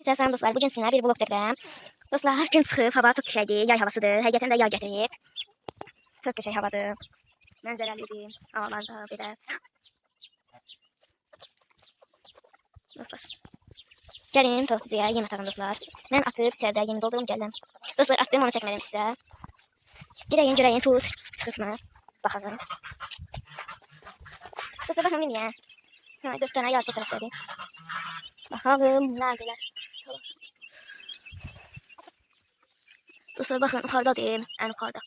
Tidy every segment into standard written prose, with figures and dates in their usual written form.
Selam dostlar, bugün sizinlə bir vlog çəkirəm. Dostlar, gün çıxıb, hava çox qəşəngdir, yay havasıdır. Həqiqətən də yay gətirib. Çox qəşəng havadır. Mənzərəlidir, havalar da belə. Dostlar, gəlin toxtucuya yem atalım dostlar. Mən atıb içəridə yem doldurdum, gəldim. Dostlar, atdım, onu çəkmədim sizə. Girəyin, görəyin, tut, çıxırtma. Baxalım. Dostlar, baxın yeməyə. 4 dənə yarısı o tərəfdədir. Baxalım, nərdələr. Dostlar, baxın, yuxarıdadır, ən yuxarıda.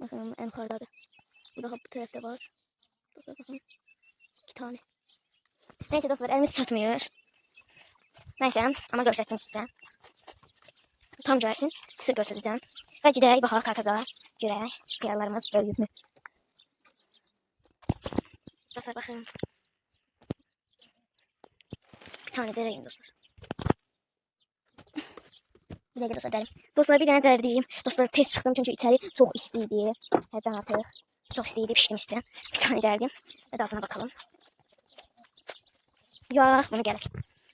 Bakın, ən yuxarıdadır. Burada bu tərəfdə var. Dostlar, baxın, 2 tane. Neyse dostlar, elimiz çatmıyor. Neyse, ama göstərdim sizə. Tam görəsin, sır göstərəcəm. Və gedək, baxaq karkaza, görək, xiyarlarımız böyüyübmü. Dostlar, baxın. Bir tane dərəyim dostlar. Bir dəqiqə dostlar, dərim. Dostlar, bir dənə dərdiyim. Dostlar, tez çıxdım çünki içəri çox istiydi. Həddən artıq. Çox istiydi, pişdim istəyən. Bir tane dərdim. Və dadına bakalım. Yox, bunu gələk.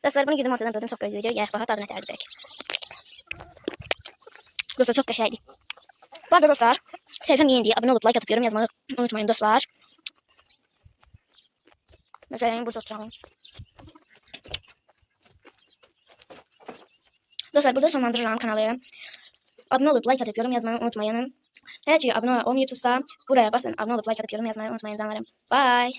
Dostlar, bunu güdüm ortadan dördüm, çox böyüdü. Yayaq baxa, dadına tərdi dirək. Dostlar, çox qəşəydi. Bu arada dostlar, səhifəm yenidir. Abunə olub, like atıp yorum yazmayı unutmayın dostlar. Mesela burada oturalım. Dostlar, burada sonlandırıram kanalı. Abunə olub, like atıp yorum yazmayı unutmayın. Eğer ki abunə olmayıbsınızsa buraya basın. Abunə olub, like atıp yorum yazmayı unutmayın canlarım. Bye.